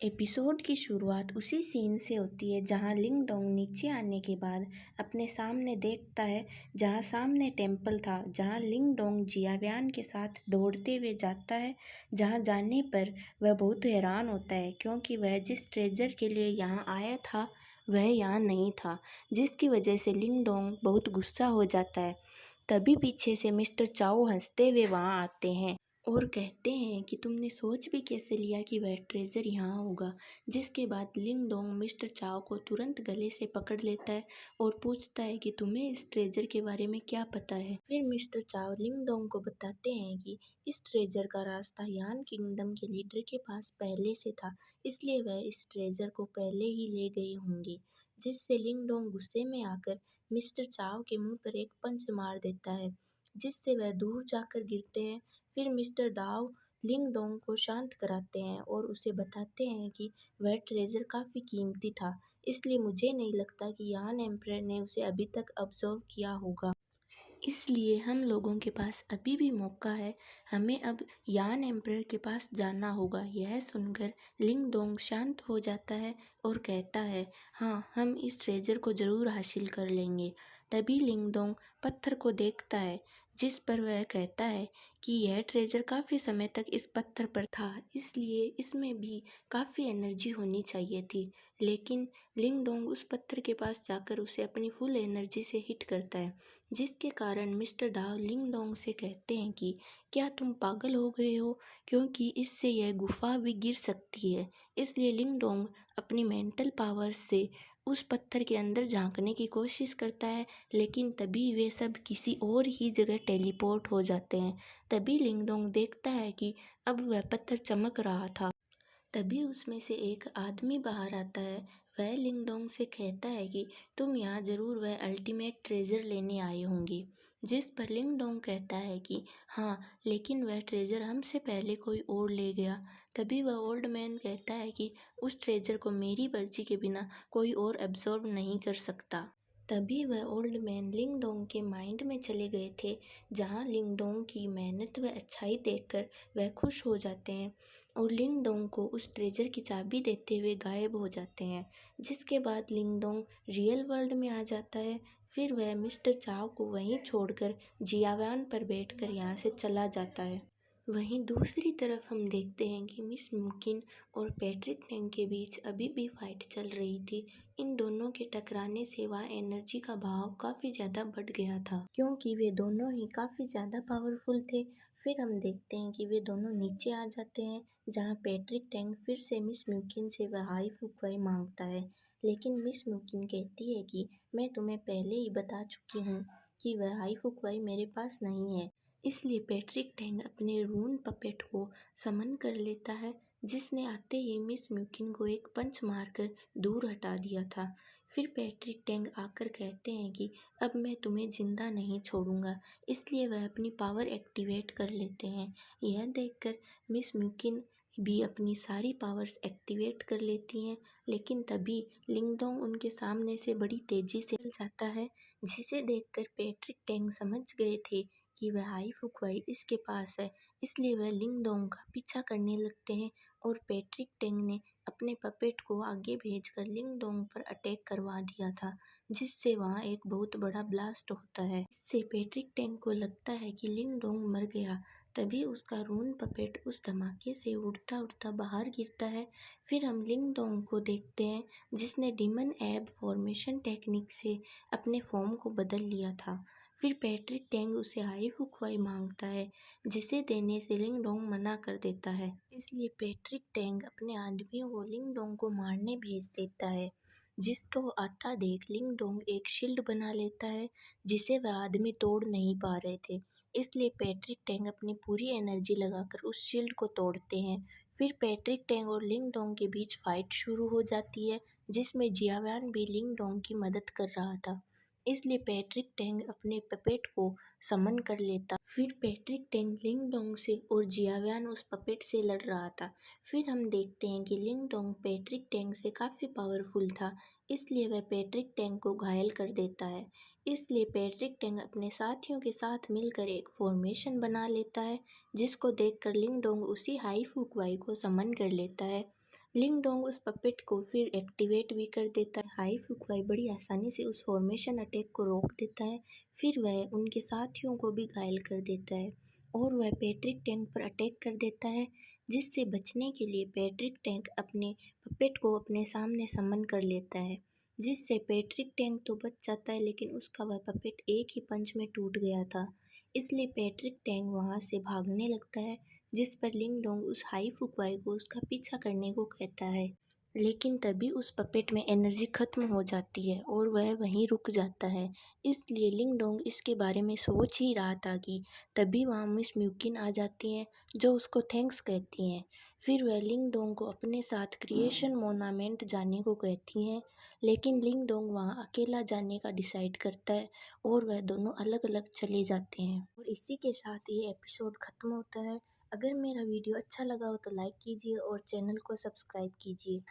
Episode की शुरुआत उसी सीन से होती है जहां लिंग डोंग नीचे आने के बाद अपने सामने देखता है। जहां सामने टेंपल था, जहां लिंग डोंग जियाव्यान के साथ दौड़ते हुए जाता है। जहां जाने पर वह बहुत हैरान होता है क्योंकि वह जिस ट्रेजर के लिए यहाँ आया था वह यहाँ नहीं था, जिसकी वजह से लिंग डोंग बहुत गुस्सा हो जाता है। तभी पीछे से मिस्टर चाओ हंसते हुए वहाँ आते हैं और कहते हैं कि तुमने सोच भी कैसे लिया कि वह ट्रेजर यहाँ होगा। जिसके बाद लिंग डोंग मिस्टर चाओ को तुरंत गले से पकड़ लेता है और पूछता है कि तुम्हें इस ट्रेजर के बारे में क्या पता है। फिर मिस्टर चाओ लिंग डोंग को बताते हैं कि इस ट्रेजर का रास्ता यान किंगडम के लीडर के पास पहले से था, इसलिए वह इस ट्रेजर को पहले ही ले गए होंगे। जिससे लिंग डोंग गुस्से में आकर मिस्टर चाओ के मुंह पर एक पंच मार देता है, जिससे वह दूर जाकर गिरते हैं। फिर मिस्टर डाओ लिंग डोंग को शांत कराते हैं और उसे बताते हैं कि वह ट्रेजर काफ़ी कीमती था, इसलिए मुझे नहीं लगता कि यान एम्परर ने उसे अभी तक ऑब्जर्व किया होगा। इसलिए हम लोगों के पास अभी भी मौका है, हमें अब यान एम्परर के पास जाना होगा। यह सुनकर लिंग डोंग शांत हो जाता है और कहता है, हाँ, हम इस ट्रेजर को ज़रूर हासिल कर लेंगे। तभी लिंग डोंग पत्थर को देखता है, जिस पर वह कहता है कि यह ट्रेजर काफ़ी समय तक इस पत्थर पर था, इसलिए इसमें भी काफ़ी एनर्जी होनी चाहिए थी। लेकिन लिंग डोंग उस पत्थर के पास जाकर उसे अपनी फुल एनर्जी से हिट करता है, जिसके कारण मिस्टर डाओ लिंग डोंग से कहते हैं कि क्या तुम पागल हो गए हो, क्योंकि इससे यह गुफा भी गिर सकती है। इसलिए लिंग डोंग अपनी मेंटल पावर से उस पत्थर के अंदर झांकने की कोशिश करता है, लेकिन तभी वे सब किसी और ही जगह टेलीपोर्ट हो जाते हैं। तभी लिंग डोंग देखता है कि अब वह पत्थर चमक रहा था। तभी उसमें से एक आदमी बाहर आता है। वह लिंग डोंग से कहता है कि तुम यहाँ ज़रूर वह अल्टीमेट ट्रेजर लेने आए होंगे। जिस पर लिंग डोंग कहता है कि हाँ, लेकिन वह ट्रेजर हमसे पहले कोई और ले गया। तभी वह ओल्ड मैन कहता है कि उस ट्रेजर को मेरी पर्ची के बिना कोई और एब्जॉर्ब नहीं कर सकता। तभी वह ओल्ड मैन लिंग डोंग के माइंड में चले गए थे, जहाँ लिंग डोंग की मेहनत व अच्छाई देखकर वह खुश हो जाते हैं और लिंग डोंग को उस ट्रेजर की चाबी देते हुए गायब हो जाते हैं। जिसके बाद लिंग डोंग रियल वर्ल्ड में आ जाता है। फिर वह मिस्टर चाओ को वहीं छोड़कर जियावान पर बैठकर यहाँ से चला जाता है। वहीं दूसरी तरफ हम देखते हैं कि मिस मुकिन और पैट्रिक टैंग के बीच अभी भी फाइट चल रही थी। इन दोनों के टकराने से वहाँ एनर्जी का भाव काफ़ी ज़्यादा बढ़ गया था, क्योंकि वे दोनों ही काफ़ी ज़्यादा पावरफुल थे। फिर हम देखते हैं कि वे दोनों नीचे आ जाते हैं, जहाँ पैट्रिक टैंग फिर से मिस म्यूकिन से वह हाई फुकवाई मांगता है। लेकिन मिस म्यूकिन कहती है कि मैं तुम्हें पहले ही बता चुकी हूँ कि वह हाई फुकवाई मेरे पास नहीं है। इसलिए पैट्रिक टैंग अपने रून पपेट को समन कर लेता है, जिसने आते ही मिस म्यूकिन को एक पंच मारकर दूर हटा दिया था। फिर पैट्रिक टैंग आकर कहते हैं कि अब मैं तुम्हें जिंदा नहीं छोड़ूंगा, इसलिए वह अपनी पावर एक्टिवेट कर लेते हैं। यह देखकर मिस म्यूकिन भी अपनी सारी पावर्स एक्टिवेट कर लेती हैं, लेकिन तभी लिंगडोंग उनके सामने से बड़ी तेजी से चल जाता है, जिसे देखकर पैट्रिक टैंग समझ गए थे कि वह हाई फुकवाई इसके पास है। इसलिए वह लिंग डोंग का पीछा करने लगते हैं और पैट्रिक टैंग ने अपने पपेट को आगे भेजकर लिंग डोंग पर अटैक करवा दिया था, जिससे वहाँ एक बहुत बड़ा ब्लास्ट होता है। इससे पैट्रिक टैंग को लगता है कि लिंग डोंग मर गया। तभी उसका रून पपेट उस धमाके से उड़ता उड़ता बाहर गिरता है। फिर हम लिंग डोंग को देखते हैं, जिसने डिमन एब फॉर्मेशन टेक्निक से अपने फॉर्म को बदल लिया था। फिर पैट्रिक टैंग उसे हाई फुकवाई मांगता है, जिसे देने से लिंग डोंग मना कर देता है। इसलिए पैट्रिक टैंग अपने आदमियों को लिंग डोंग को मारने भेज देता है। जिसको आता देख लिंग डोंग एक शील्ड बना लेता है, जिसे वह आदमी तोड़ नहीं पा रहे थे। इसलिए पैट्रिक टैंग अपनी पूरी एनर्जी लगाकर उस शील्ड को तोड़ते हैं। फिर पैट्रिक टैंग और लिंग डोंग के बीच फाइट शुरू हो जाती है, जिसमें जियावान भी लिंग डोंग की मदद कर रहा था। इसलिए पैट्रिक टैंग अपने पपेट को समन कर लेता। फिर पैट्रिक टैंग लिंग डोंग से और जियाव्यान उस पपेट से लड़ रहा था। फिर हम देखते हैं कि लिंग डोंग पैट्रिक टैंग से काफ़ी पावरफुल था, इसलिए वह पैट्रिक टैंग को घायल कर देता है। इसलिए पैट्रिक टैंग अपने साथियों के साथ मिलकर एक फॉर्मेशन बना लेता है, जिसको देखकर लिंग डोंग उसी हाई फुकवाई को समन कर लेता है। लिंग डोंग उस पपेट को फिर एक्टिवेट भी कर देता है। हाई फुकवाई बड़ी आसानी से उस फॉर्मेशन अटैक को रोक देता है। फिर वह उनके साथियों को भी घायल कर देता है और वह पैट्रिक टैंक पर अटैक कर देता है, जिससे बचने के लिए पैट्रिक टैंक अपने पपेट को अपने सामने समन कर लेता है, जिससे पैट्रिक टैंक तो बच जाता है लेकिन उसका वह पपेट एक ही पंच में टूट गया था। इसलिए पैट्रिक टैंक वहाँ से भागने लगता है, जिस पर लिंग डोंग उस हाई फुकवाई को उसका पीछा करने को कहता है। लेकिन तभी उस पपेट में एनर्जी खत्म हो जाती है और वह वहीं रुक जाता है। इसलिए लिंग डोंग इसके बारे में सोच ही रहा था कि तभी वहाँ मिस म्यूकिन आ जाती हैं, जो उसको थैंक्स कहती हैं। फिर वह लिंग डोंग को अपने साथ क्रिएशन मोनामेंट जाने को कहती हैं, लेकिन लिंग डोंग वहाँ अकेला जाने का डिसाइड करता है और वह दोनों अलग अलग चले जाते हैं। और इसी के साथ ये एपिसोड ख़त्म होता है। अगर मेरा वीडियो अच्छा लगा हो तो लाइक कीजिए और चैनल को सब्सक्राइब कीजिए।